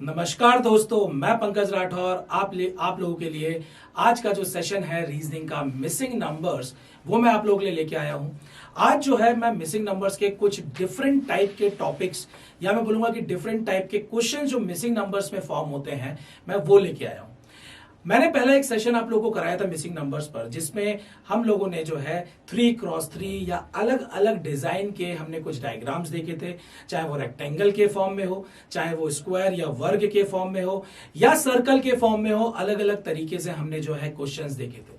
नमस्कार दोस्तों, मैं पंकज राठौर आप लोगों के लिए आज का जो सेशन है रीजनिंग का मिसिंग नंबर्स वो मैं आप लोगों के लिए लेके आया हूं। आज जो है मैं मिसिंग नंबर्स के कुछ डिफरेंट टाइप के टॉपिक्स या मैं बोलूंगा कि डिफरेंट टाइप के क्वेश्चन जो मिसिंग नंबर्स में फॉर्म होते हैं मैं वो लेके आया हूं। मैंने पहले एक सेशन आप लोगों को कराया था मिसिंग नंबर्स पर, जिसमें हम लोगों ने जो है 3x3 या अलग अलग डिजाइन के हमने कुछ डायग्राम्स देखे थे, चाहे वो रेक्टेंगल के फॉर्म में हो, चाहे वो स्क्वायर या वर्ग के फॉर्म में हो या सर्कल के फॉर्म में हो। अलग अलग तरीके से हमने जो है क्वेश्चंस देखे थे।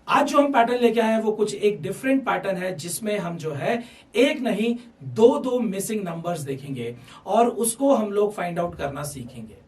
आज जो हम पैटर्न लेके आए हैं वो कुछ एक डिफरेंट पैटर्न है, जिसमें हम जो है एक नहीं दो मिसिंग नंबर्स देखेंगे और उसको हम लोग फाइंड आउट करना सीखेंगे।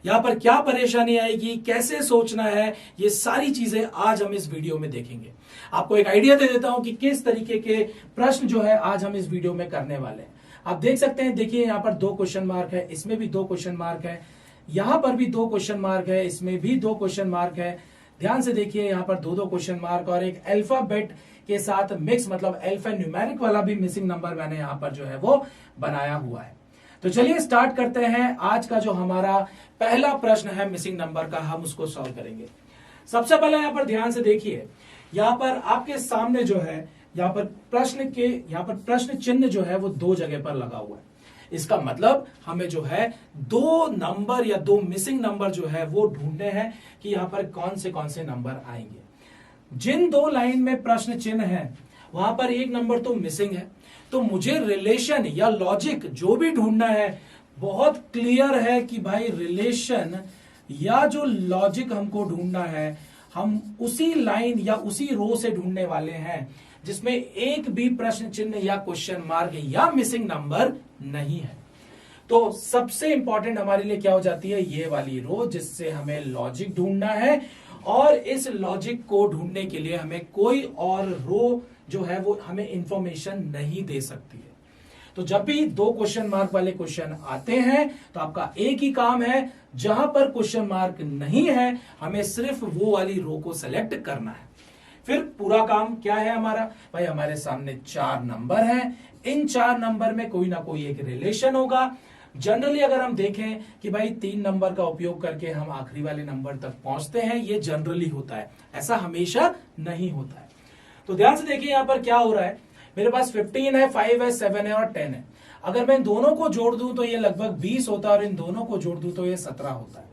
यहां पर क्या परेशानी आएगी, कैसे सोचना है, ये सारी चीजें आज हम इस वीडियो में देखेंगे। आपको एक आइडिया दे देता हूं कि किस तरीके के प्रश्न जो है आज हम इस वीडियो में करने वाले हैं। आप देख सकते हैं, देखिए यहां पर 2 क्वेश्चन मार्क है, इसमें भी 2 क्वेश्चन मार्क है, यहां पर भी 2 क्वेश्चन मार्क है, इसमें भी 2 क्वेश्चन मार्क है। ध्यान से देखिए, यहां पर 2 क्वेश्चन मार्क और एक अल्फाबेट के साथ मिक्स, मतलब अल्फा न्यूमेरिक वाला भी मिसिंग नंबर मैंने यहां पर जो है वो बनाया हुआ है। तो चलिए स्टार्ट करते हैं। आज का जो हमारा पहला प्रश्न है मिसिंग नंबर का, हम उसको सॉल्व करेंगे। सबसे पहले यहां पर ध्यान से देखिए, यहां पर आपके सामने जो है यहां पर प्रश्न चिन्ह जो है वो 2 जगह पर लगा हुआ है। इसका मतलब हमें जो है 2 नंबर या 2 मिसिंग नंबर जो है वो ढूंढने हैं कि यहां पर कौन से नंबर आएंगे। जिन 2 लाइन में प्रश्न चिन्ह है वहां पर एक नंबर तो मिसिंग है, तो मुझे रिलेशन या लॉजिक जो भी ढूंढना है बहुत क्लियर है कि भाई रिलेशन या जो लॉजिक हमको ढूंढना है हम उसी लाइन या उसी रो से ढूंढने वाले हैं जिसमें एक भी प्रश्न चिन्ह या क्वेश्चन मार्क या मिसिंग नंबर नहीं है। तो सबसे इंपॉर्टेंट हमारे लिए क्या हो जाती है, ये वाली रो, जिससे हमें लॉजिक ढूंढना है। और इस लॉजिक को ढूंढने के लिए हमें कोई और रो जो है वो हमें इंफॉर्मेशन नहीं दे सकती है। तो जब भी 2 क्वेश्चन मार्क वाले क्वेश्चन आते हैं तो आपका एक ही काम है, जहां पर क्वेश्चन मार्क नहीं है हमें सिर्फ वो वाली रो को सेलेक्ट करना है। फिर पूरा काम क्या है हमारा, भाई हमारे सामने 4 नंबर हैं, इन 4 नंबर में कोई ना कोई एक रिलेशन होगा। जनरली अगर हम देखें कि भाई 3 नंबर का उपयोग करके हम आखिरी वाले नंबर तक पहुंचते हैं, ये जनरली होता है, ऐसा हमेशा नहीं होता है। तो ध्यान से देखिए यहां पर क्या हो रहा है, मेरे पास 15 है, 5 है, 7 है और 10 है। अगर मैं इन दोनों को जोड़ दूं तो ये लगभग 20 होता है और इन दोनों को जोड़ दूं तो ये 17 होता है।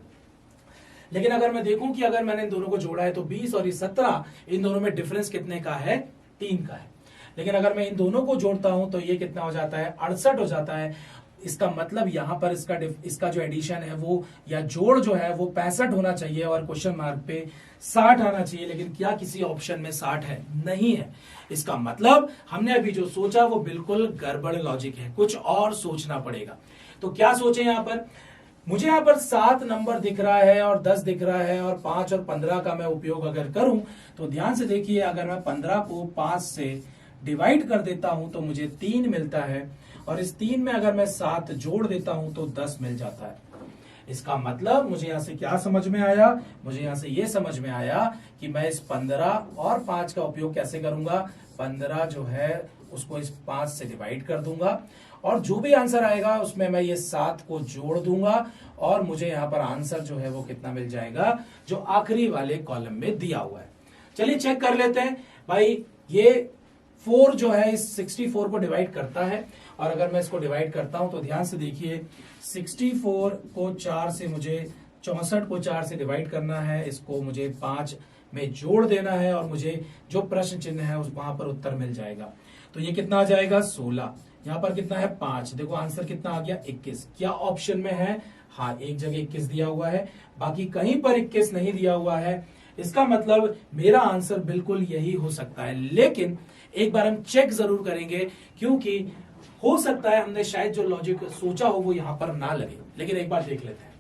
लेकिन अगर मैं देखूं कि अगर मैंने इन दोनों को जोड़ा है तो 20 और ये 17, इन दोनों में डिफरेंस कितने का है, 3 का है। लेकिन अगर मैं इन दोनों को जोड़ता हूं तो ये कितना हो जाता है, 68 हो जाता है। इसका मतलब यहां पर इसका जो एडिशन है वो या जोड़ जो है वो 65 होना चाहिए और क्वेश्चन मार्क पे 60 आना चाहिए। लेकिन क्या किसी ऑप्शन में 60 है? नहीं है। इसका मतलब हमने अभी जो सोचा वो बिल्कुल गड़बड़ लॉजिक है, कुछ और सोचना पड़ेगा। तो क्या सोचे यहां पर, मुझे यहां पर 7 नंबर दिख रहा है और 10 दिख रहा है और 5 और 15 का मैं उपयोग अगर करूं तो ध्यान से देखिए, अगर मैं 15 को 5 से डिवाइड कर देता हूं तो मुझे 3 मिलता है और इस 3 में अगर मैं 7 जोड़ देता हूं तो 10 मिल जाता है। इसका मतलब मुझे यहां से क्या समझ में आया, मुझे यहां से ये समझ में आया कि मैं इस 15 और 5 का उपयोग कैसे करूंगा, 15 जो है उसको इस 5 से डिवाइड कर दूंगा और जो भी आंसर आएगा उसमें मैं ये 7 को जोड़ दूंगा और मुझे यहां पर आंसर जो है वो कितना मिल जाएगा, जो आखिरी वाले कॉलम में दिया हुआ है। चलिए चेक कर लेते हैं। भाई ये 4 जो है इस 64 को डिवाइड करता है और अगर मैं इसको डिवाइड करता हूं तो ध्यान से देखिए, 64 को 4 से मुझे 64 को 4 से डिवाइड करना है, इसको मुझे 5 में जोड़ देना है और मुझे जो प्रश्न चिन्ह है उस वहां पर उत्तर मिल जाएगा। तो ये कितना आ जाएगा, 16। यहां पर कितना है, 5। देखो आंसर कितना आ गया, 21। क्या ऑप्शन में है, हाँ एक जगह 21 दिया हुआ है, बाकी कहीं पर 21 नहीं दिया हुआ है। इसका मतलब मेरा आंसर बिल्कुल यही हो सकता है। लेकिन एक बार हम चेक जरूर करेंगे, क्योंकि हो सकता है हमने शायद जो लॉजिक सोचा हो वो यहां पर ना लगे। लेकिन एक बार देख लेते हैं।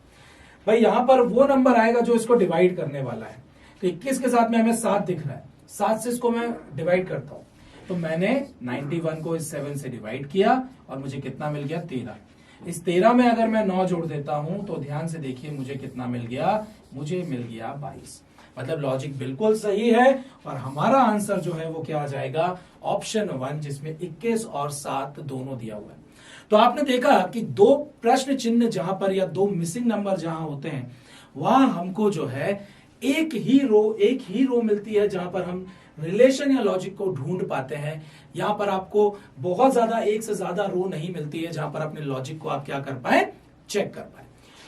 भाई यहां पर वो नंबर आएगा जो इसको डिवाइड करने वाला है। तो 21 के साथ में हमें 7 दिख रहा है, 7 से इसको मैं डिवाइड करता हूं तो मैंने 91 को इस 7 से डिवाइड किया और मुझे कितना मिल गया, 13। इस 13 में अगर मैं 9 जोड़ देता हूं तो ध्यान से देखिए मुझे कितना मिल गया, मुझे मिल गया 22। मतलब लॉजिक बिल्कुल सही है और हमारा आंसर जो है वो क्या आ जाएगा, ऑप्शन 1, जिसमें 21 और 7 दोनों दिया हुआ है। तो आपने देखा कि दो प्रश्न चिन्ह जहां पर या दो मिसिंग नंबर जहां होते हैं वहां हमको जो है एक ही रो मिलती है जहां पर हम रिलेशन या लॉजिक को ढूंढ पाते हैं। यहां पर आपको बहुत ज्यादा एक से ज्यादा रो नहीं मिलती है जहां पर अपने लॉजिक को आप क्या कर पाए, चेक कर पाए।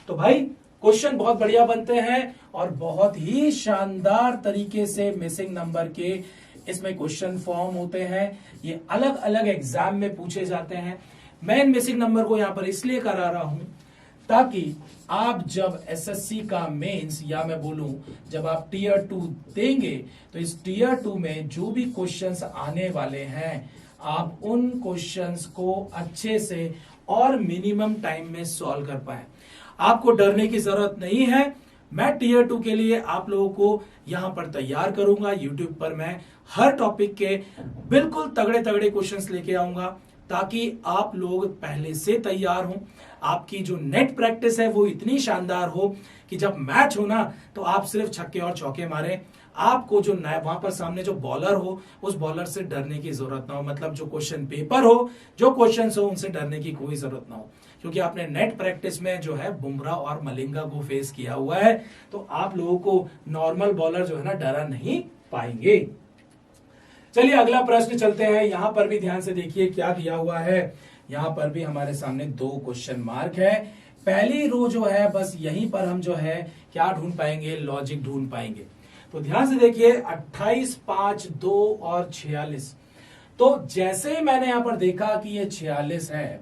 तो भाई क्वेश्चन बहुत बढ़िया बनते हैं और बहुत ही शानदार तरीके से मिसिंग नंबर के इसमें क्वेश्चन फॉर्म होते हैं। ये अलग अलग एग्जाम में पूछे जाते हैं। मैं इन मिसिंग नंबर को यहां पर इसलिए करा रहा हूं ताकि आप जब एसएससी का मेंस या मैं बोलूं जब आप टीयर 2 देंगे तो इस टीयर 2 में जो भी क्वेश्चंस आने वाले हैं आप उन क्वेश्चंस को अच्छे से और मिनिमम टाइम में सॉल्व कर पाए। आपको डरने की जरूरत नहीं है। मैं टीयर 2 के लिए आप लोगों को यहां पर तैयार करूंगा। यूट्यूब पर मैं हर टॉपिक के बिल्कुल तगड़े तगड़े क्वेश्चंस लेके आऊंगा ताकि आप लोग पहले से तैयार हों। आपकी जो नेट प्रैक्टिस है वो इतनी शानदार हो कि जब मैच हो ना तो आप सिर्फ छक्के और चौके मारें। आपको जो वहां पर सामने जो बॉलर हो उस बॉलर से डरने की जरूरत ना हो, मतलब जो क्वेश्चन पेपर हो, जो क्वेश्चन हो उनसे डरने की कोई जरूरत ना हो, क्योंकि आपने नेट प्रैक्टिस में जो है बुमराह और मलिंगा को फेस किया हुआ है। तो आप लोगों को नॉर्मल बॉलर जो है ना डरा नहीं पाएंगे। चलिए अगला प्रश्न चलते हैं। यहां पर भी ध्यान से देखिए क्या दिया हुआ है। यहां पर भी हमारे सामने दो क्वेश्चन मार्क है। पहली रो जो है बस यहीं पर हम जो है क्या ढूंढ पाएंगे, लॉजिक ढूंढ पाएंगे। तो ध्यान से देखिए 28, 5, 2 और 46। तो जैसे ही मैंने यहां पर देखा कि ये 46 है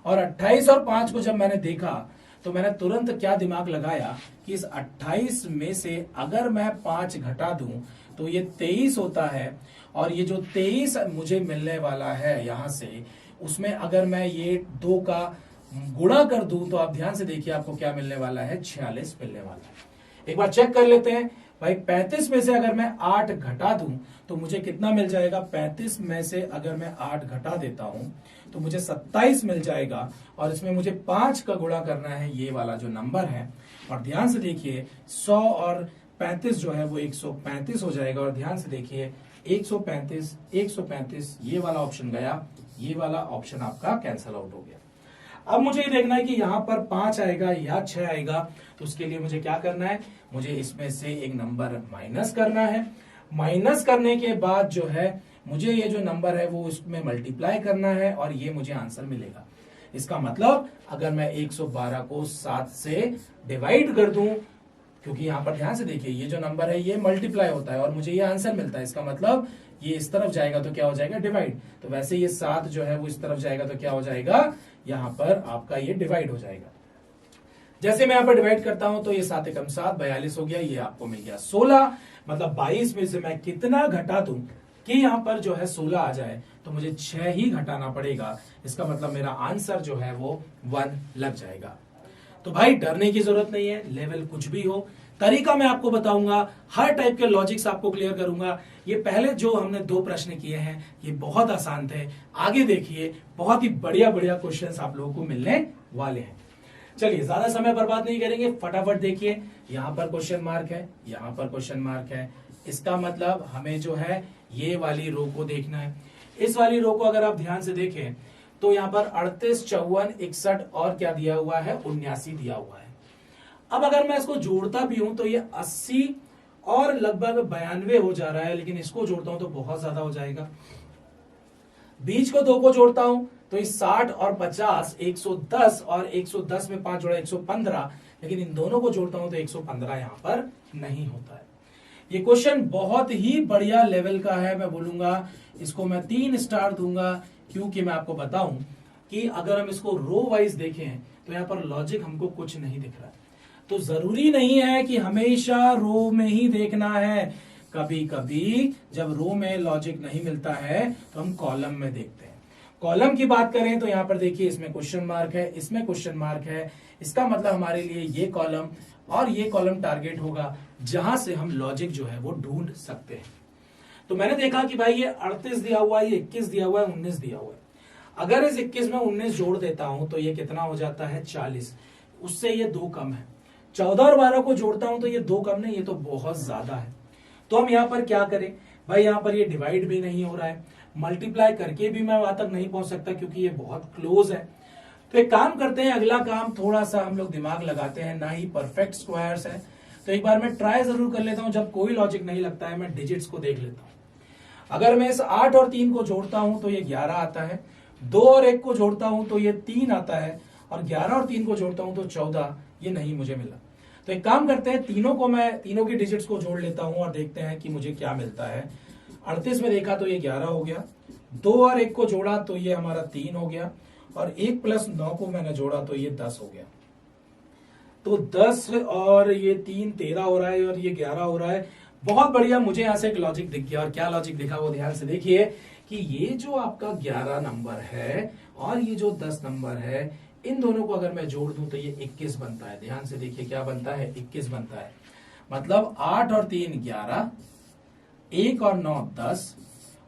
और 28 और 5 को जब मैंने देखा तो मैंने तुरंत क्या दिमाग लगाया कि इस 28 में से अगर मैं 5 घटा दूं तो ये 23 होता है और ये जो 23 मुझे मिलने वाला है यहां से उसमें अगर मैं ये 2 का गुणा कर दूं तो आप ध्यान से देखिए आपको क्या मिलने वाला है, 46 मिलने वाला है। एक बार चेक कर लेते हैं भाई। 35 में से अगर मैं 8 घटा दूं तो मुझे कितना मिल जाएगा। 35 में से अगर मैं 8 घटा देता हूं तो मुझे 27 मिल जाएगा और इसमें मुझे 5 का गुणा करना है, ये वाला जो नंबर है। और ध्यान से देखिए 100 और 35 जो है वो 135 हो जाएगा। और ध्यान से देखिए 135 ये वाला ऑप्शन गया, ये वाला ऑप्शन आपका कैंसल आउट हो गया। अब मुझे ये देखना है कि यहां पर 5 आएगा या 6 आएगा। तो उसके लिए मुझे क्या करना है, मुझे इसमें से एक नंबर माइनस करना है। माइनस करने के बाद जो है मुझे ये जो नंबर है वो उसमें मल्टीप्लाई करना है और ये मुझे आंसर मिलेगा। इसका मतलब अगर मैं 112 को 7 से डिवाइड कर दूं, क्योंकि यहां पर ध्यान से देखिए ये जो नंबर है ये मल्टीप्लाई होता है और मुझे ये आंसर मिलता है। इसका मतलब ये इस तरफ जाएगा तो क्या हो जाएगा, डिवाइड। तो वैसे ये 7 जो है वो इस तरफ जाएगा तो क्या हो जाएगा, यहां पर आपका ये डिवाइड हो जाएगा। जैसे मैं यहां पर डिवाइड करता हूं तो ये 7 एकम 7 42 हो गया, ये आपको मिल गया 16। मतलब 22 में से मैं कितना घटा दूं कि यहां पर जो है 16 आ जाए, तो मुझे 6 ही घटाना पड़ेगा। इसका मतलब मेरा आंसर जो है वो 1 लग जाएगा। तो भाई डरने की जरूरत नहीं है, लेवल कुछ भी हो, तरीका मैं आपको बताऊंगा, हर टाइप के लॉजिक्स आपको क्लियर करूंगा। ये पहले जो हमने 2 प्रश्न किए हैं ये बहुत आसान थे। आगे देखिए बहुत ही बढ़िया बढ़िया क्वेश्चंस आप लोगों को मिलने वाले हैं। चलिए ज्यादा समय बर्बाद नहीं करेंगे, फटाफट देखिए। यहां पर क्वेश्चन मार्क है, यहां पर क्वेश्चन मार्क है। इसका मतलब हमें जो है ये वाली रो को देखना है। इस वाली रो को अगर आप ध्यान से देखें तो यहां पर 38, 54, 61 और क्या दिया हुआ है, 79 दिया हुआ है। अब अगर मैं इसको जोड़ता भी हूं तो ये 80 और लगभग 92 हो जा रहा है, लेकिन इसको जोड़ता हूं तो बहुत ज्यादा हो जाएगा। बीच को 2 को जोड़ता हूं तो इस 60 और 50 110 और 110 में 5 जोड़ा 115, लेकिन इन दोनों को जोड़ता हूं तो 115 यहां पर नहीं होता है। ये क्वेश्चन बहुत ही बढ़िया लेवल का है, मैं बोलूंगा इसको मैं 3 स्टार दूंगा, क्योंकि मैं आपको बताऊं कि अगर हम इसको रो वाइज देखें तो यहां पर लॉजिक हमको कुछ नहीं दिख रहा है। तो जरूरी नहीं है कि हमेशा रो में ही देखना है। कभी कभी जब रो में लॉजिक नहीं मिलता है तो हम कॉलम में देखते हैं। कॉलम की बात करें तो यहां पर देखिए इसमें क्वेश्चन मार्क है, इसमें क्वेश्चन मार्क है। इसका मतलब हमारे लिए ये कॉलम और ये कॉलम टारगेट होगा जहां से हम लॉजिक जो है वो ढूंढ सकते हैं। तो मैंने देखा कि भाई ये 38 दिया हुआ है, ये 21 दिया हुआ है, 19 दिया हुआ है। अगर इस 21 में 19 जोड़ देता हूं तो ये कितना हो जाता है, 40। उससे ये 2 कम है। 14 और 12 को जोड़ता हूं तो ये 2 कम नहीं, ये तो बहुत ज्यादा है। तो हम यहां पर क्या करें भाई, यहां पर ये डिवाइड भी नहीं हो रहा है, मल्टीप्लाई करके भी मैं वहां तक नहीं पहुंच सकता क्योंकि ये बहुत क्लोज है। तो एक काम करते हैं, अगला काम थोड़ा सा हम लोग दिमाग लगाते हैं, ना ही परफेक्ट स्क्वायर्स है, तो एक बार मैं ट्राई जरूर कर लेता हूं। जब कोई लॉजिक नहीं लगता है मैं डिजिट्स को देख लेता हूं। अगर मैं इस 8 और 3 को जोड़ता हूं तो ये 11 आता है, 2 और 1 को जोड़ता हूं तो ये 3 आता है, और 11 और 3 को जोड़ता हूं तो 14, ये नहीं मुझे मिला। तो एक काम करते हैं, तीनों की डिजिट्स को जोड़ लेता हूं और देखते हैं कि मुझे क्या मिलता है। 38 में देखा तो ये 11 हो गया, 2 और 1 को जोड़ा तो ये हमारा 3 हो गया, और 1 + 9 को मैंने जोड़ा तो ये 10 हो गया। तो 10 और ये 3 13 हो रहा है, और ये 11 हो रहा है। बहुत बढ़िया, मुझे यहां से एक लॉजिक दिख गया, और क्या लॉजिक दिखा वो ध्यान से देखिए कि ये जो आपका 11 नंबर है और ये जो 10 नंबर है, इन दोनों को अगर मैं जोड़ दूं तो ये 21 बनता है। ध्यान से देखिए क्या बनता है, 21 बनता है। मतलब 8 और 3 11, 1 और 9 10,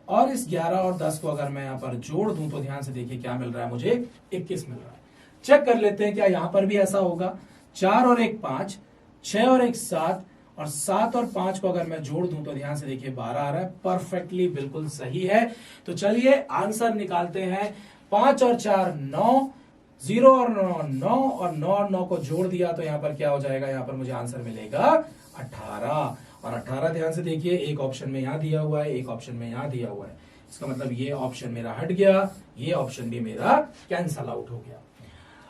और इस 11 और 10 को अगर मैं यहां पर जोड़ दूं तो ध्यान से देखिए क्या मिल रहा है, मुझे 21 मिल रहा है। चेक कर लेते हैं क्या यहां पर भी ऐसा होगा। 4 और 1 5, 6 और 1 7, और 7 और 5 को अगर मैं जोड़ दूं तो ध्यान से देखिए 12 आ रहा है। परफेक्टली बिल्कुल सही है। तो चलिए आंसर निकालते हैं। 5 और 4 9, 0 और 9 9, और 9 और 9 को जोड़ दिया तो यहां पर क्या हो जाएगा, यहां पर मुझे आंसर मिलेगा 18। और 18 ध्यान से देखिए, एक ऑप्शन में यहां दिया हुआ है, एक ऑप्शन में यहां दिया हुआ है। इसका मतलब ये ऑप्शन मेरा हट गया, ये ऑप्शन भी मेरा कैंसल आउट हो गया।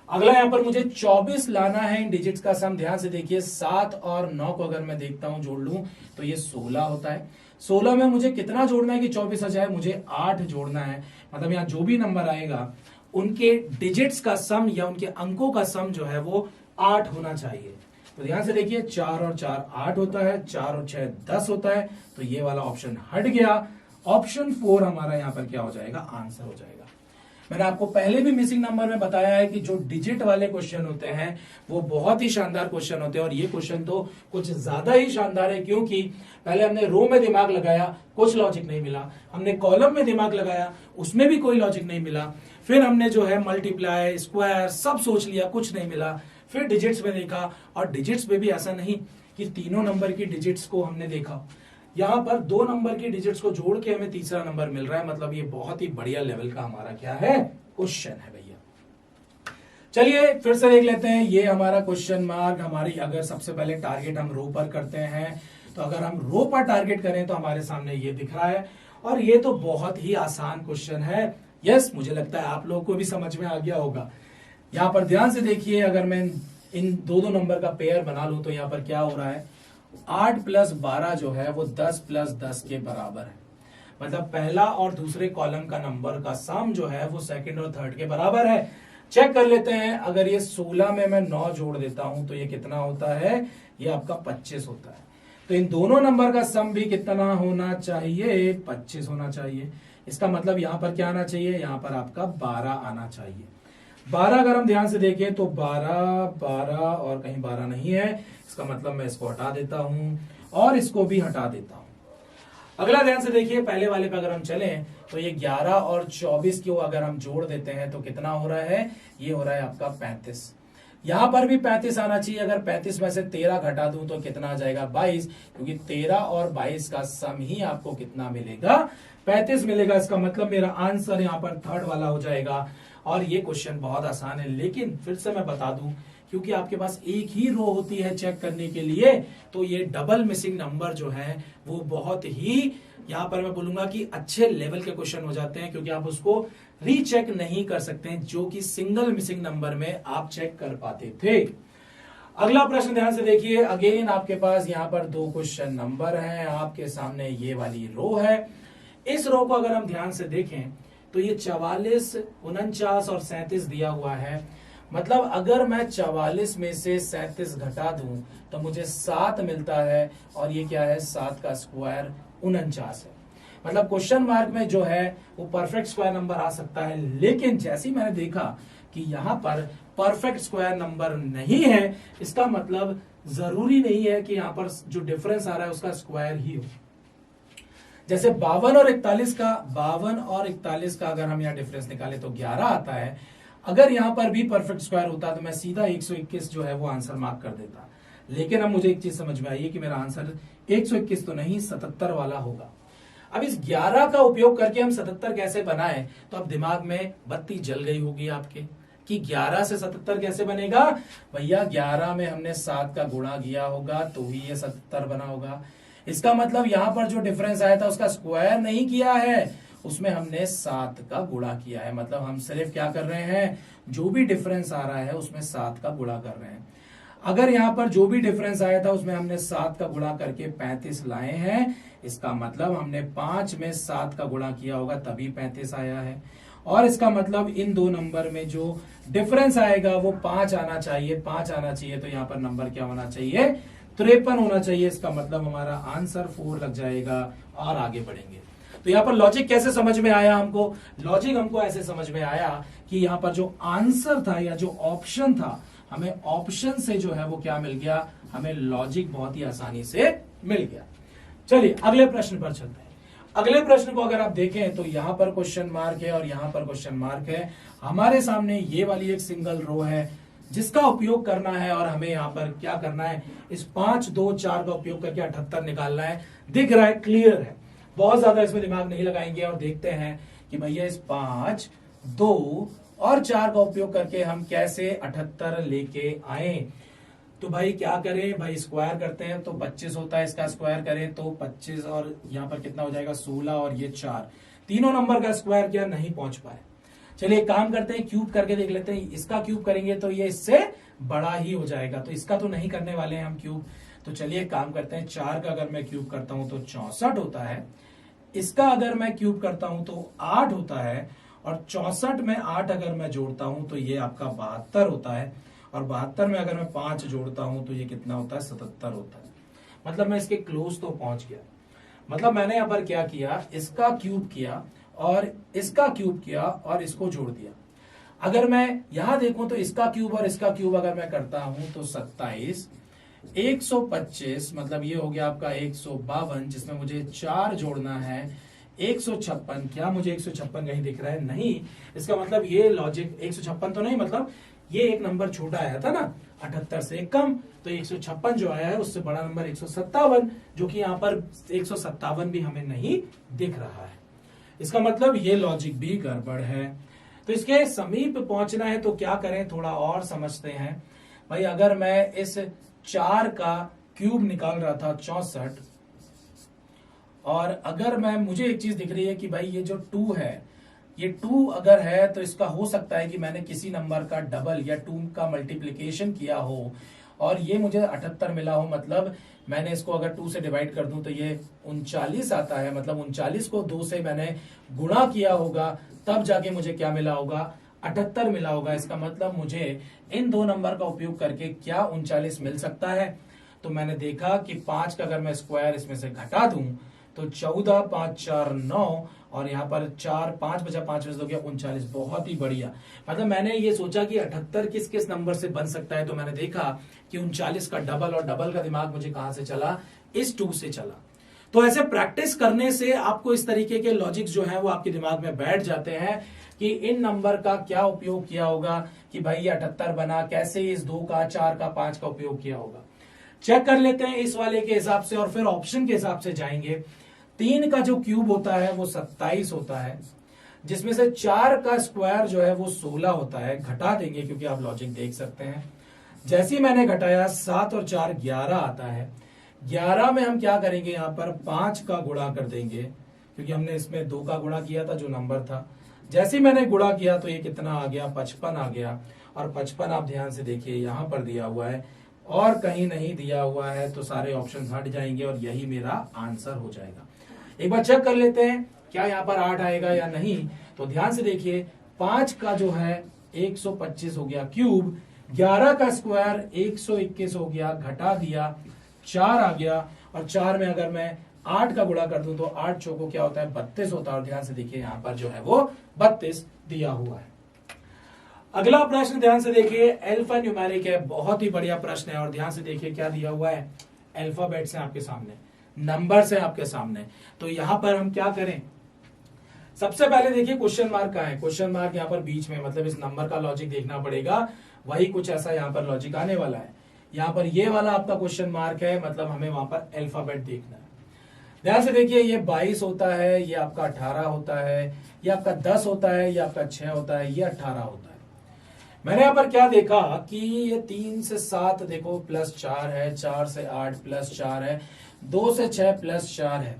अगला यहां पर मुझे 24 लाना है, इन डिजिट्स का सम। ध्यान से देखिए 7 और 9 को अगर मैं देखता हूं जोड़ लूं तो ये 16 होता है। 16 में मुझे कितना जोड़ना है कि 24 आ जाए, मुझे 8 जोड़ना है। मतलब यहां जो भी नंबर आएगा उनके डिजिट्स का सम या उनके अंकों का सम जो है वो 8 होना चाहिए। तो ध्यान से देखिए 4 और 4 8 होता है, 4 और 6 10 होता है। तो ये वाला ऑप्शन हट गया। ऑप्शन 4 हमारा यहां पर क्या हो जाएगा, आंसर हो जाएगा। मैंने आपको पहले भी मिसिंग नंबर में बताया है कि जो डिजिट वाले क्वेश्चन होते हैं वो बहुत ही शानदार क्वेश्चन होते हैं, और ये क्वेश्चन तो कुछ ज्यादा ही शानदार है, क्योंकि पहले हमने रो में दिमाग लगाया, कुछ लॉजिक नहीं मिला। हमने कॉलम में दिमाग लगाया, उसमें भी कोई लॉजिक नहीं मिला। फिर हमने जो है मल्टीप्लाई, स्क्वायर सब सोच लिया, कुछ नहीं मिला। फिर डिजिट्स में देखा, और डिजिट्स में भी ऐसा नहीं कि तीनों नंबर की डिजिट्स को हमने देखा, यहां पर 2 नंबर की डिजिट्स को जोड़ के हमें तीसरा नंबर मिल रहा है। मतलब ये बहुत ही बढ़िया लेवल का हमारा क्या है, क्वेश्चन है भैया। चलिए फिर से देख लेते हैं। ये हमारा क्वेश्चन मार्क, हमारी अगर सबसे पहले टारगेट हम रो पर करते हैं, तो अगर हम रो पर टारगेट करें तो हमारे सामने ये दिख रहा है, और ये तो बहुत ही आसान क्वेश्चन है। यस, मुझे लगता है आप लोगों को भी समझ में आ गया होगा। यहां पर ध्यान से देखिए, अगर मैं इन दो नंबर का पेयर बना लूं तो यहां पर क्या हो रहा है, 8 + 12 जो है वो 10 + 10 के बराबर है। मतलब पहला और दूसरे कॉलम का नंबर का सम जो है वो सेकंड और थर्ड के बराबर है। चेक कर लेते हैं। अगर ये 16 में मैं 9 जोड़ देता हूं तो ये कितना होता है, ये आपका 25 होता है। तो इन दोनों नंबर का सम भी कितना होना चाहिए, 25 होना चाहिए। इसका मतलब यहां पर क्या आना चाहिए, यहां पर आपका 12 आना चाहिए। 12 अगर हम ध्यान से देखें तो 12 12 और कहीं 12 नहीं है। इसका मतलब मैं इसको हटा देता हूं और इसको भी हटा देता हूं। अगला ध्यान से देखिए, पहले वाले पे अगर हम चलें तो ये 11 और 24 को अगर हम जोड़ देते हैं तो कितना हो रहा है, ये हो रहा है आपका 35। यहां पर भी 35 आना चाहिए। अगर 35 में से 13 घटा दूं तो कितना आ जाएगा, 22, क्योंकि 13 और 22 का सम ही आपको कितना मिलेगा, 35 मिलेगा। इसका मतलब मेरा आंसर यहां पर थर्ड वाला हो जाएगा। और ये क्वेश्चन बहुत आसान है, लेकिन फिर से मैं बता दूं, क्योंकि आपके पास एक ही रो होती है चेक करने के लिए, तो ये डबल मिसिंग नंबर जो है वो बहुत ही, यहां पर मैं बोलूंगा कि अच्छे लेवल के क्वेश्चन हो जाते हैं, क्योंकि आप उसको रीचेक नहीं कर सकते हैं, जो कि सिंगल मिसिंग नंबर में आप चेक कर पाते थे। अगला प्रश्न ध्यान से देखिए। अगेन आपके पास यहां पर 2 क्वेश्चन नंबर हैं, आपके सामने ये वाली रो है। इस रो को अगर हम ध्यान से देखें तो ये 44, 49 और 37 दिया हुआ है। मतलब अगर मैं 44 में से 37 घटा दूं तो मुझे 7 मिलता है, और ये क्या है, 7 का स्क्वायर 49 है। मतलब क्वेश्चन मार्क में जो है वो परफेक्ट स्क्वायर नंबर आ सकता है, लेकिन जैसे ही मैंने देखा कि यहां पर परफेक्ट स्क्वायर नंबर नहीं है, इसका मतलब जरूरी नहीं है कि यहां पर जो डिफरेंस आ रहा है उसका स्क्वायर ही हो। जैसे 52 और 41 का अगर हम यहाँ डिफरेंस निकाले तो 11 आता है। अगर यहां पर भी परफेक्ट स्क्वायर होता तो मैं सीधा 121 जो है वो आंसर मार्क कर देता। लेकिन अब मुझे एक चीज समझ में आई है कि मेरा आंसर 121 तो नहीं, 77 वाला होगा। अब इस 11 का उपयोग करके हम 77 कैसे बनाए, तो अब दिमाग में बत्ती जल गई होगी आपके। कि 11 से 77 कैसे बनेगा भैया, 11 में हमने 7 का गुणा किया होगा तो ही ये 77 बना होगा। इसका मतलब यहां पर जो डिफरेंस आया था उसका स्क्वायर नहीं किया है, उसमें हमने 7 का गुणा किया है। मतलब हम सिर्फ क्या कर रहे हैं, जो भी डिफरेंस आ रहा है उसमें 7 का गुणा कर रहे हैं। अगर यहां पर जो भी डिफरेंस आया था उसमें हमने 7 का गुणा करके 35 लाए हैं, इसका मतलब हमने 5 में 7 का गुणा किया होगा तभी 35 आया है। और इसका मतलब इन दो नंबर में जो डिफरेंस आएगा वो 5 आना चाहिए, 5 आना चाहिए, तो यहां पर नंबर क्या होना चाहिए, 53 होना चाहिए। इसका मतलब हमारा आंसर 4 लग जाएगा और आगे बढ़ेंगे। तो यहाँ पर लॉजिक कैसे समझ में आया हमको, लॉजिक हमको ऐसे समझ में आया कि यहाँ पर जो आंसर था या जो ऑप्शन था, हमें ऑप्शन से जो है वो क्या मिल गया, हमें लॉजिक बहुत ही आसानी से मिल गया। चलिए अगले प्रश्न पर चलते हैं। अगले प्रश्न को अगर आप देखें तो यहां पर क्वेश्चन मार्क है और यहां पर क्वेश्चन मार्क है। हमारे सामने ये वाली एक सिंगल रो है जिसका उपयोग करना है और हमें यहां पर क्या करना है, इस 5 2 4 का उपयोग करके 78 निकालना है। दिख रहा है, क्लियर है, बहुत ज्यादा इसमें दिमाग नहीं लगाएंगे और देखते हैं कि भैया इस 5 2 और 4 का उपयोग करके हम कैसे 78 लेके आए। तो भाई क्या करें भाई, स्क्वायर करते हैं तो 25 होता है, इसका स्क्वायर करें तो 25 और यहाँ पर कितना हो जाएगा 16 और ये 4, तीनों नंबर का स्क्वायर किया, नहीं पहुंच पाए। चलिए एक काम करते हैं, क्यूब करके देख लेते हैं। इसका क्यूब करेंगे तो ये इससे बड़ा ही हो जाएगा, तो इसका तो नहीं करने वाले हैं हम क्यूब। तो चलिए एक काम करते हैं, 4 का अगर मैं क्यूब करता हूं तो 64 होता है, इसका अगर मैं क्यूब करता हूं तो 8 होता है, और 64 में 8 अगर मैं जोड़ता हूं तो ये आपका 72 होता है, और 72 में अगर मैं 5 जोड़ता हूं तो ये कितना होता है 77 होता है। मतलब मैं इसके क्लोज तो पहुंच गया। मतलब मैंने यहां पर क्या किया, इसका क्यूब किया और इसका क्यूब किया और इसको जोड़ दिया। अगर मैं यहां देखूं तो इसका क्यूब और इसका क्यूब अगर मैं करता हूं तो 27 125, मतलब ये हो गया आपका 152, जिसमें मुझे 4 जोड़ना है 156। क्या मुझे 156 कहीं दिख रहा है? नहीं। इसका मतलब ये लॉजिक 156 तो नहीं, मतलब ये एक नंबर छोटा आया था ना 78 से एक कम, तो 156 जो आया है उससे बड़ा नंबर 157, जो कि यहाँ पर 157 भी हमें नहीं दिख रहा है। इसका मतलब ये लॉजिक भी गड़बड़ है। तो इसके समीप पहुंचना है तो क्या करें, थोड़ा और समझते हैं। भाई अगर मैं इस 4 का क्यूब निकाल रहा था 64, और अगर मैं, मुझे एक चीज दिख रही है कि भाई ये जो 2 है, ये 2 अगर है तो इसका हो सकता है कि मैंने किसी नंबर का डबल या 2 का मल्टीप्लिकेशन किया हो और ये मुझे 78 मिला हो। मतलब मैंने इसको अगर 2 से डिवाइड कर दूं तो ये 39 आता है, मतलब 39 को 2 से मैंने गुणा किया होगा, तब जाके मुझे क्या मिला होगा, 78 मिला होगा। इसका मतलब मुझे इन दो नंबर का उपयोग करके क्या 39 मिल सकता है। तो मैंने देखा कि 5 का अगर मैं स्क्वायर इसमें से घटा दूं तो 14 5 4 9, और यहाँ पर 4 5 बचा 5 बचा हो गया 39। बहुत ही बढ़िया। मतलब मैंने ये सोचा कि 78 किस किस नंबर से बन सकता है, तो मैंने देखा कि 39 का डबल, और डबल का दिमाग मुझे कहां से चला, इस 2 से चला। तो ऐसे प्रैक्टिस करने से आपको इस तरीके के लॉजिक्स जो है वो आपके दिमाग में बैठ जाते हैं कि इन नंबर का क्या उपयोग किया होगा, कि भाई ये 78 बना कैसे, इस 2 का 4 का 5 का उपयोग किया होगा। चेक कर लेते हैं इस वाले के हिसाब से और फिर ऑप्शन के हिसाब से जाएंगे। 3 का जो क्यूब होता है वो 27 होता है, जिसमें से 4 का स्क्वायर जो है वो 16 होता है। घटा देंगे क्योंकि आप लॉजिक देख सकते हैं। जैसे ही मैंने घटाया 7 और 4 11 आता है। 11 में हम क्या करेंगे, यहां पर 5 का गुणा कर देंगे क्योंकि हमने इसमें 2 का गुणा किया था जो नंबर था। जैसे ही मैंने गुणा किया तो ये कितना आ गया, 55 आ गया। और 55 आप ध्यान से देखिए यहां पर दिया हुआ है और कहीं नहीं दिया हुआ है, तो सारे ऑप्शन हट जाएंगे और यही मेरा आंसर हो जाएगा। एक बार चेक कर लेते हैं क्या यहाँ पर 8 आएगा या नहीं। तो ध्यान से देखिए, 5 का जो है 125 हो गया क्यूब, 11 का स्क्वायर 121 हो गया, घटा दिया 4 आ गया, और 4 में अगर मैं 8 का गुणा कर दूं तो 8 चौको क्या होता है 32 होता है। और ध्यान से देखिए यहाँ पर जो है वो 32 दिया हुआ है। अगला प्रश्न ध्यान से देखिए, अल्फा न्यूमेरिक है, बहुत ही बढ़िया प्रश्न है। और ध्यान से देखिए क्या दिया हुआ है, अल्फाबेट्स हैं आपके सामने, नंबर्स हैं आपके सामने। तो यहां पर हम क्या करें, सबसे पहले देखिए क्वेश्चन मार्क कहां है, क्वेश्चन मार्क यहां पर बीच में, मतलब इस नंबर का लॉजिक देखना पड़ेगा। वही कुछ ऐसा यहां पर लॉजिक आने वाला है। यहां पर ये वाला आपका क्वेश्चन मार्क है, मतलब हमें वहां पर अल्फाबेट देखना है। ध्यान से देखिए, ये 22 होता है, ये आपका 18 होता है, ये आपका 10 होता है, ये आपका 6 होता है, ये 18 होता है। मैंने यहाँ पर क्या देखा कि ये 3 से 7 देखो +4 है, 4 से 8 +4 है, 2 से 6 +4 है।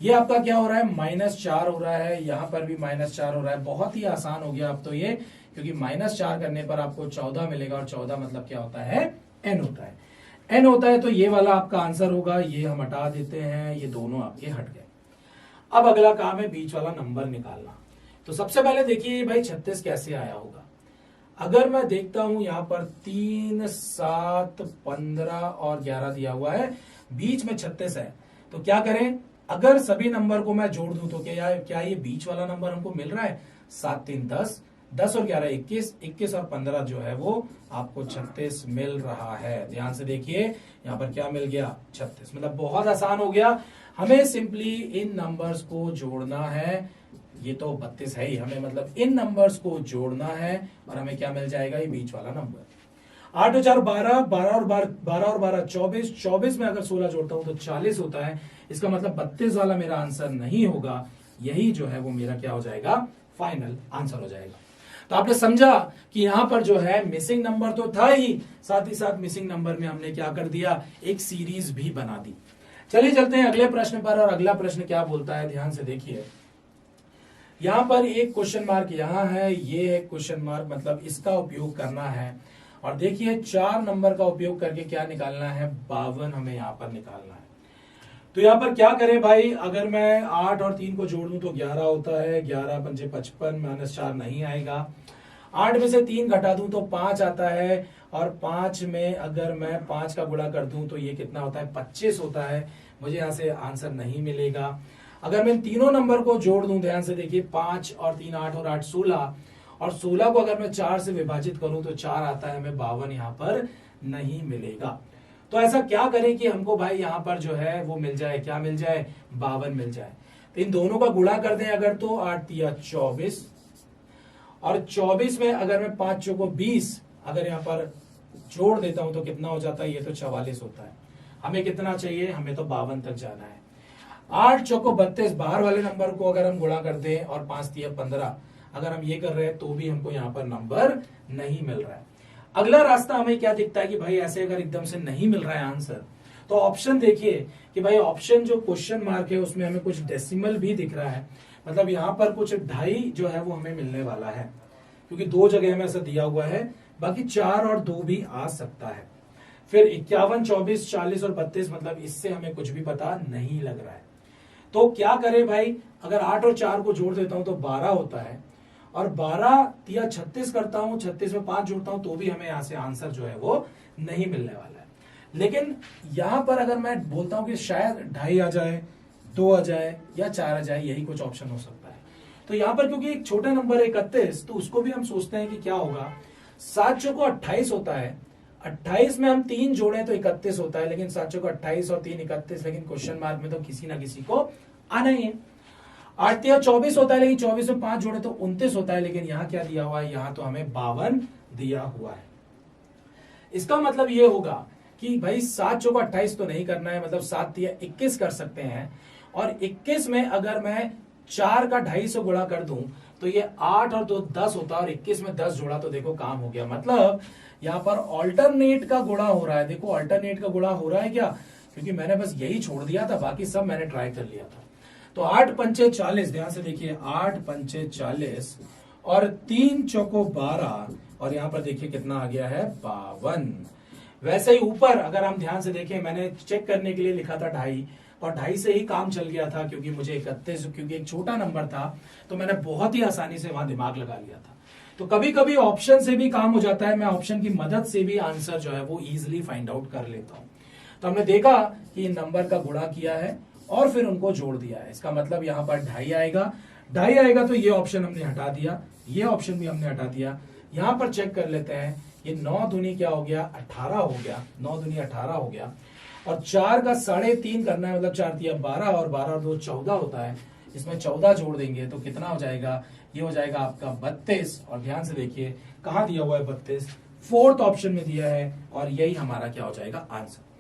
ये आपका क्या हो रहा है, -4 हो रहा है, यहां पर भी -4 हो रहा है। बहुत ही आसान हो गया अब तो ये, क्योंकि -4 करने पर आपको 14 मिलेगा, और 14 मतलब क्या होता है, n होता है। n होता है तो ये वाला आपका आंसर होगा। ये हम हटा देते हैं, ये दोनों आपके हट गए। अब अगला काम है बीच वाला नंबर निकालना। तो सबसे पहले देखिए भाई 36 कैसे आया होगा। अगर मैं देखता हूं यहां पर 3, 7, 15 और 11 दिया हुआ है, बीच में 36 है, तो क्या करें, अगर सभी नंबर को मैं जोड़ दूं तो क्या ये बीच वाला नंबर हमको मिल रहा है। 7 3 10, 10 और 11 21, 21 और 15 जो है वो आपको 36 मिल रहा है। ध्यान से देखिए यहां पर क्या मिल गया, 36। मतलब बहुत आसान हो गया। हमें सिंपली इन नंबर्स को जोड़ना है। ये तो 32 है ही, हमें मतलब इन नंबर्स को जोड़ना है और हमें क्या मिल जाएगा, ये बीच वाला नंबर। 8 और 4 12, 12 और 12 24, 24 में अगर 16 जोड़ता हूं तो 40 होता है। इसका मतलब 32 वाला मेरा आंसर नहीं होगा। यही जो है वो मेरा क्या हो जाएगा, फाइनल आंसर हो जाएगा। तो आपने समझा कि यहां पर जो है मिसिंग नंबर तो था ही साथ मिसिंग नंबर में हमने क्या कर दिया, एक सीरीज भी बना दी। चलिए चलते हैं अगले प्रश्न पर। और अगला प्रश्न क्या बोलता है, ध्यान से देखिए। यहां पर एक क्वेश्चन मार्क यहां है, ये है क्वेश्चन मार्क, मतलब इसका उपयोग करना है। और देखिए 4 नंबर का उपयोग करके क्या निकालना है, 52 हमें यहां पर निकालना है। तो यहां पर क्या करें भाई, अगर मैं 8 और 3 को जोड़ दूं तो 11 होता है, 11 पंजे 55, -4 नहीं आएगा। 8 में से 3 घटा दूं तो 5 आता है, और 5 में अगर मैं 5 का गुणा कर दूं तो ये कितना होता है, 25 होता है। मुझे यहां से आंसर नहीं मिलेगा। अगर मैं तीनों नंबर को जोड़ दूं, ध्यान से देखिए, 5 और 3 8 और 8 16, और 16 को अगर मैं 4 से विभाजित करूं तो 4 आता है, हमें 52 यहां पर नहीं मिलेगा। तो ऐसा क्या करें कि हमको भाई यहां पर जो है वो मिल जाए, क्या मिल जाए, 52 मिल जाए। तो इन दोनों का गुणा कर दें अगर, तो 8 तिया 24, और 24 में अगर मैं 5 चौको 20 अगर यहां पर जोड़ देता हूं तो कितना हो जाता है, ये तो 44 होता है। हमें कितना चाहिए, हमें तो 52 तक जाना है। 8 चौको 32, बाहर वाले नंबर को अगर हम गुणा कर दें, और 5 तिया 15 अगर हम ये कर रहे हैं तो भी हमको यहाँ पर नंबर नहीं मिल रहा है। अगला रास्ता हमें क्या दिखता है कि भाई ऐसे अगर एकदम से नहीं मिल रहा है आंसर, तो ऑप्शन देखिए कि भाई ऑप्शन जो क्वेश्चन मार्क है उसमें हमें कुछ डेसिमल भी दिख रहा है। मतलब यहाँ पर कुछ 2.5 जो है वो हमें मिलने वाला है, क्योंकि 2 जगह हमें ऐसा दिया हुआ है। बाकी 4 और 2 भी आ सकता है। फिर 51, 24, 40 और 32, मतलब इससे हमें कुछ भी पता नहीं लग रहा है। तो क्या करें भाई, अगर 8 और 4 को जोड़ देता हूं तो 12 होता है, और 12 तिया 36 करता हूं, 36 में 5 जोड़ता हूं तो भी हमें यहां से आंसर जो है वो नहीं मिलने वाला है। लेकिन यहां पर अगर मैं बोलता हूं कि शायद 2.5 आ जाए, 2 आ जाए या 4 आ जाए, यही कुछ ऑप्शन हो सकता है। तो यहां पर क्योंकि एक छोटा नंबर है 31, तो उसको भी हम सोचते हैं कि क्या होगा। 7 चौको 28 होता है, 28 में हम 3 जोड़े तो 31 होता है, लेकिन 7 चौको 28 और 3 31, लेकिन क्वेश्चन मार्क में तो किसी ना किसी को आना ही है। 8 तिया 24 होता है, लेकिन 24 में 5 जोड़े तो 29 होता है, लेकिन यहां क्या दिया हुआ है, यहां तो हमें 52 दिया हुआ है। इसका मतलब ये होगा कि भाई 7 चौको 28 तो नहीं करना है, मतलब 7 तिया 21 कर सकते हैं, और 21 में अगर मैं 4 का 2.5 से गुणा कर दूं तो ये 8 और 2 10 होता है, और 21 में 10 जोड़ा तो देखो काम हो गया। मतलब यहां पर ऑल्टरनेट का गुणा हो रहा है। देखो ऑल्टरनेट का गुणा हो रहा है क्या, क्योंकि मैंने बस यही छोड़ दिया था, बाकी सब मैंने ट्राई कर लिया था। तो 8 पंचे 40, ध्यान से देखिए, 8 पंचे 40 और 3 चौको 12, और यहां पर देखिए कितना आ गया है, 52। वैसे ही ऊपर अगर हम ध्यान से देखें, मैंने चेक करने के लिए लिखा था 2.5, और 2.5 से ही काम चल गया था, क्योंकि मुझे 31, क्योंकि एक छोटा नंबर था तो मैंने बहुत ही आसानी से वहां दिमाग लगा लिया था। तो कभी कभी ऑप्शन से भी काम हो जाता है, मैं ऑप्शन की मदद से भी आंसर जो है वो इजिली फाइंड आउट कर लेता हूं। तो हमने देखा कि नंबर का गुणा किया है और फिर उनको जोड़ दिया है। इसका मतलब यहां पर 2.5 आएगा, 2.5 आएगा तो ये ऑप्शन हमने हटा दिया, ये ऑप्शन भी हमने हटा दिया। यहां पर चेक कर लेते हैं, ये 9 दूनी क्या हो गया, 18 हो गया, 9 दूनी 18 हो गया, और 4 का 3.5 करना है, मतलब 4 तिया 12, और 12 और 2 14 होता है। इसमें 14 जोड़ देंगे तो कितना हो जाएगा, ये हो जाएगा आपका 32। और ध्यान से देखिए कहां दिया हुआ है 32, 4th ऑप्शन में दिया है, और यही हमारा क्या हो जाएगा, आंसर।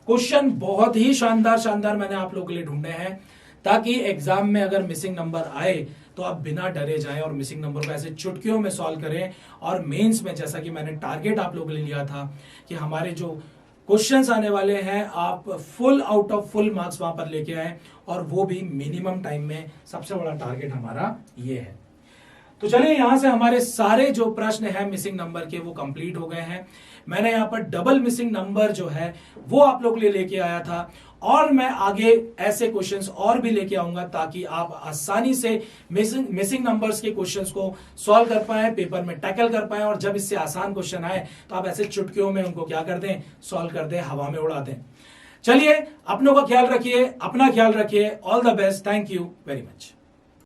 क्वेश्चन बहुत ही शानदार शानदार मैंने आप लोगों के लिए ढूंढे हैं, ताकि एग्जाम में अगर मिसिंग नंबर आए तो आप बिना डरे जाएं और मिसिंग नंबर को ऐसे चुटकियों में सॉल्व करें। और मेंस में जैसा कि मैंने टारगेट आप लोगों के लिए लिया था कि हमारे जो क्वेश्चंस आने वाले हैं आप full out of full marks वहां पर लेके आए, और वो भी मिनिमम टाइम में। सबसे बड़ा टारगेट हमारा ये है। तो चलिए यहां से हमारे सारे जो प्रश्न हैं मिसिंग नंबर के वो कंप्लीट हो गए हैं। मैंने यहां पर डबल मिसिंग नंबर जो है वो आप लोग के लिए लेके आया था, और मैं आगे ऐसे क्वेश्चंस और भी लेके आऊंगा ताकि आप आसानी से मिसिंग नंबर्स के क्वेश्चंस को सॉल्व कर पाए, पेपर में टैकल कर पाए, और जब इससे आसान क्वेश्चन आए तो आप ऐसे चुटकियों में उनको क्या कर दें, सॉल्व कर दें, हवा में उड़ा दें। चलिए अपनों का ख्याल रखिए, अपना ख्याल रखिए। All the best. Thank you very much.